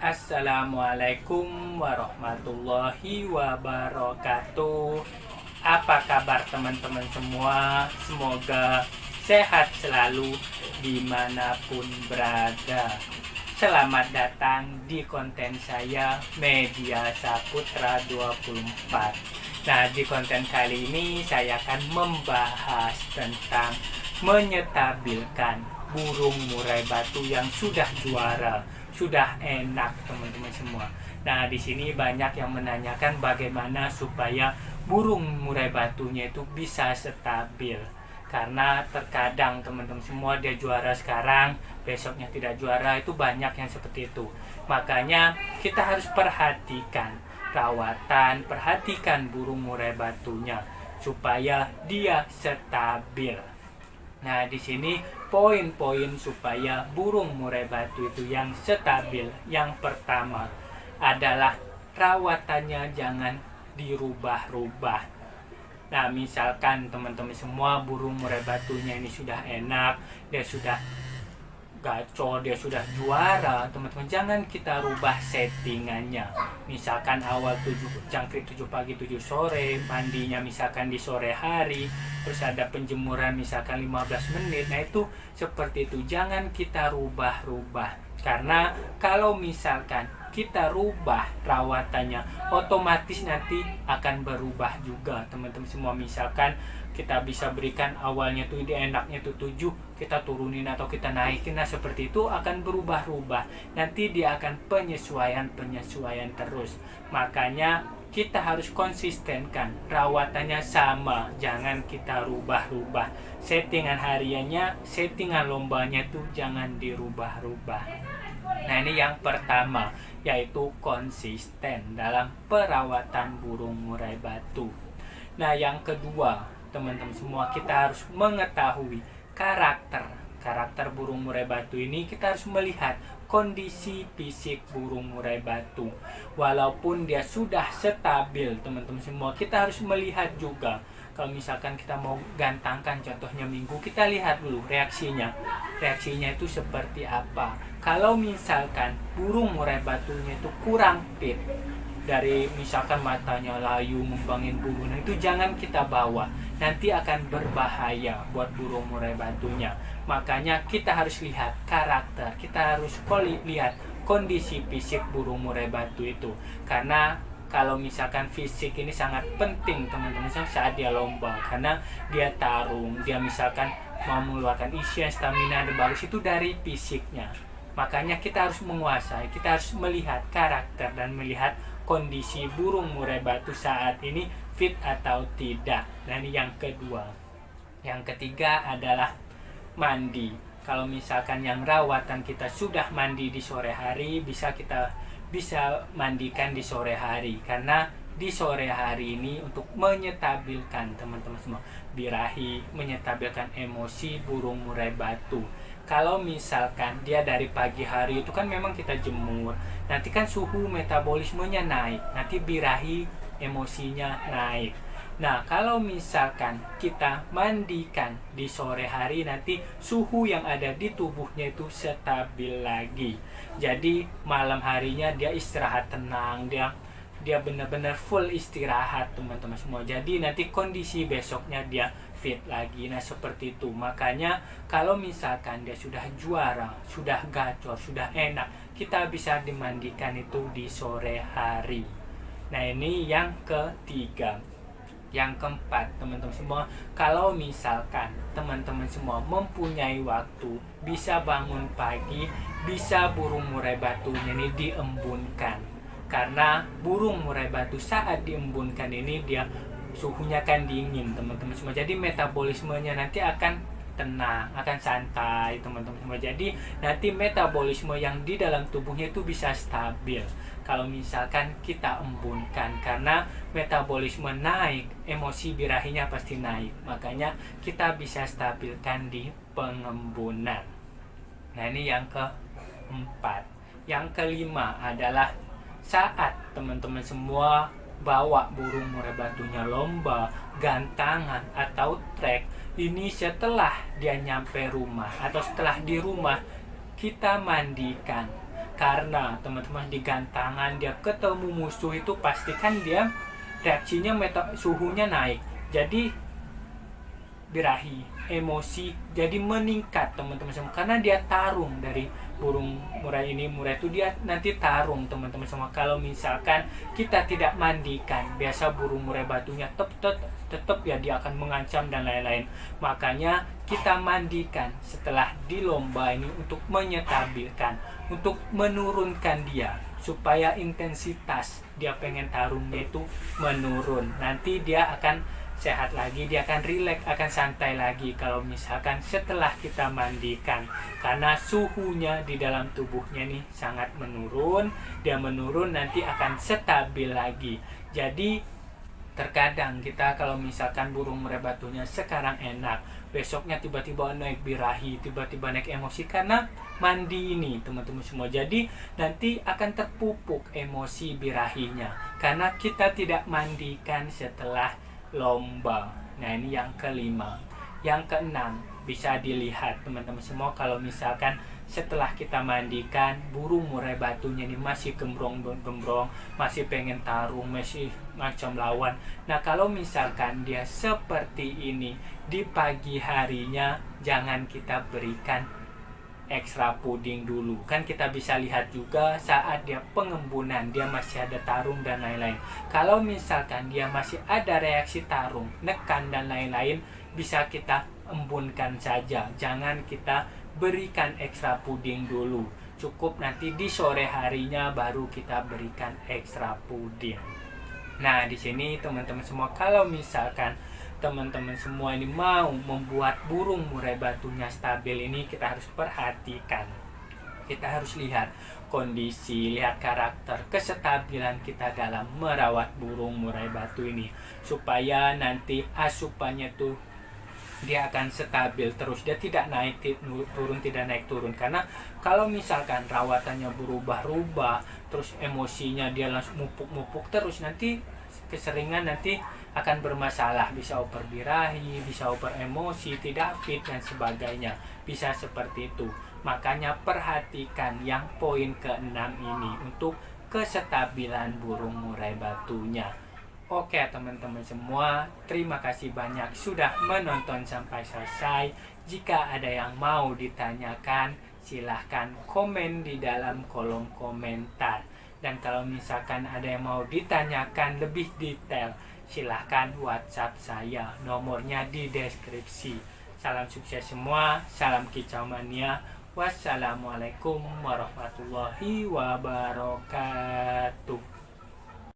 Assalamualaikum warahmatullahi wabarakatuh. Apa kabar teman-teman semua? Semoga sehat selalu dimanapun berada. Selamat datang di konten saya Media Saputra 24. Nah, di konten kali ini saya akan membahas tentang menyetabilkan burung murai batu yang sudah juara. Sudah enak teman-teman semua. Nah, di sini banyak yang menanyakan bagaimana supaya burung murai batunya itu bisa stabil. Karena terkadang teman-teman semua dia juara sekarang, besoknya tidak juara, itu banyak yang seperti itu. Makanya kita harus perhatikan perawatan, perhatikan burung murai batunya supaya dia stabil. Nah, di sini poin-poin supaya burung murai batu itu yang stabil. Yang pertama adalah rawatannya jangan dirubah-rubah. Nah, misalkan teman-teman semua burung murai batunya ini sudah enak, dia sudah gacor, dia sudah juara, teman-teman jangan kita rubah settingannya. Misalkan awal jangkrik 7 pagi 7 sore, mandinya misalkan di sore hari, terus ada penjemuran misalkan 15 menit. Nah, itu seperti itu, jangan kita rubah-rubah. Karena kalau misalkan kita rubah rawatannya, otomatis nanti akan berubah juga teman-teman semua. Misalkan kita bisa berikan awalnya tuh ide enaknya tuh 7, kita turunin atau kita naikin. Nah, seperti itu akan berubah-ubah. Nanti dia akan penyesuaian terus. Makanya kita harus konsistenkan rawatannya sama, jangan kita rubah-rubah. Settingan hariannya, settingan lombanya tuh jangan dirubah-rubah. Nah, ini yang pertama, yaitu konsisten dalam perawatan burung murai batu. Nah, yang kedua, teman-teman semua, kita harus mengetahui karakter burung murai batu ini. Kita harus melihat kondisi fisik burung murai batu. Walaupun dia sudah stabil, teman-teman semua, kita harus melihat juga. Kalau misalkan kita mau gantangkan contohnya minggu, kita lihat dulu reaksinya itu seperti apa. Kalau misalkan burung murai batunya itu kurang fit, dari misalkan matanya layu, ngembangin bulu, nah itu jangan kita bawa, nanti akan berbahaya buat burung murai batunya. Makanya kita harus lihat karakter, kita harus lihat kondisi fisik burung murai batu itu. Karena kalau misalkan fisik ini sangat penting teman-teman saat dia lomba, karena dia tarung, dia misalkan mau mengeluarkan isian, stamina dan bagus itu dari fisiknya. Makanya kita harus menguasai, kita harus melihat karakter dan melihat kondisi burung murai batu saat ini fit atau tidak. Nah, ini yang kedua. Yang ketiga adalah mandi. Kalau misalkan yang rawatan kita sudah mandi di sore hari, bisa mandikan di sore hari. Karena di sore hari ini untuk menyetabilkan teman-teman semua birahi, menyetabilkan emosi burung murai batu. Kalau misalkan dia dari pagi hari itu kan memang kita jemur, nanti kan suhu metabolismenya naik, nanti birahi emosinya naik. Nah, kalau misalkan kita mandikan di sore hari, nanti suhu yang ada di tubuhnya itu stabil lagi. Jadi malam harinya dia istirahat tenang, dia benar-benar full istirahat teman-teman semua. Jadi nanti kondisi besoknya dia fit lagi. Nah, seperti itu. Makanya kalau misalkan dia sudah juara, sudah gacor, sudah enak, kita bisa dimandikan itu di sore hari. Nah, ini yang ketiga. Yang keempat, teman-teman semua, kalau misalkan teman-teman semua mempunyai waktu, bisa bangun pagi, bisa burung murai batunya ini diembunkan. Karena burung murai batu saat diembunkan ini dia suhunya kan dingin teman-teman semua. Jadi metabolismenya nanti akan tenang, akan santai teman-teman semua. Jadi nanti metabolisme yang di dalam tubuhnya itu bisa stabil kalau misalkan kita embunkan. Karena metabolisme naik, emosi birahinya pasti naik. Makanya kita bisa stabilkan di pengembunan. Nah, ini yang keempat. Yang kelima adalah saat teman-teman semua bawa burung murai batunya lomba, gantangan atau trek, ini setelah dia nyampe rumah atau setelah di rumah kita mandikan. Karena teman-teman di gantangan dia ketemu musuh itu pastikan dia reaksinya suhunya naik. Jadi birahi, emosi jadi meningkat teman-teman semua, karena dia tarung dari burung murai ini. Murai itu dia nanti tarung teman-teman semua. Kalau misalkan kita tidak mandikan, biasa burung murai batunya tetap ya dia akan mengancam dan lain-lain. Makanya kita mandikan setelah di lomba ini untuk menyetabilkan, untuk menurunkan dia supaya intensitas dia pengen tarungnya itu menurun. Nanti dia akan sehat lagi, dia akan rileks, akan santai lagi kalau misalkan setelah kita mandikan, karena suhunya di dalam tubuhnya nih sangat menurun. Dia menurun nanti akan stabil lagi. Jadi terkadang kita kalau misalkan burung murai batunya sekarang enak, besoknya tiba-tiba naik birahi, tiba-tiba naik emosi karena mandi ini teman-teman semua. Jadi nanti akan terpupuk emosi birahinya karena kita tidak mandikan setelah lomba. Nah ini yang kelima. Yang keenam, bisa dilihat teman-teman semua, kalau misalkan setelah kita mandikan burung murai batunya ini masih gembrong-gembrong, masih pengen tarung, masih macam lawan. Nah kalau misalkan dia seperti ini di pagi harinya, jangan kita berikan ekstra puding dulu. Kan kita bisa lihat juga saat dia pengembunan, dia masih ada tarung dan lain-lain. Kalau misalkan dia masih ada reaksi tarung, nekan dan lain-lain, bisa kita embunkan saja. Jangan kita berikan ekstra puding dulu. Cukup nanti di sore harinya baru kita berikan ekstra puding. Nah, di sini teman-teman semua, kalau misalkan teman-teman semua ini mau membuat burung murai batunya stabil ini, kita harus perhatikan. Kita harus lihat kondisi, lihat karakter, kestabilan kita dalam merawat burung murai batu ini, supaya nanti asupannya tuh dia akan stabil terus, dia tidak naik turun, tidak naik turun. Karena kalau misalkan rawatannya berubah-ubah, terus emosinya dia langsung mupuk terus, nanti keseringan nanti akan bermasalah, bisa over birahi, bisa over emosi, tidak fit dan sebagainya, bisa seperti itu. Makanya perhatikan yang poin ke-6 ini untuk kestabilan burung murai batunya. Oke teman-teman semua, terima kasih banyak sudah menonton sampai selesai. Jika ada yang mau ditanyakan, silahkan komen di dalam kolom komentar. Dan kalau misalkan ada yang mau ditanyakan lebih detail, silahkan WhatsApp saya, nomornya di deskripsi. Salam sukses semua, salam kicau mania. Wassalamualaikum warahmatullahi wabarakatuh.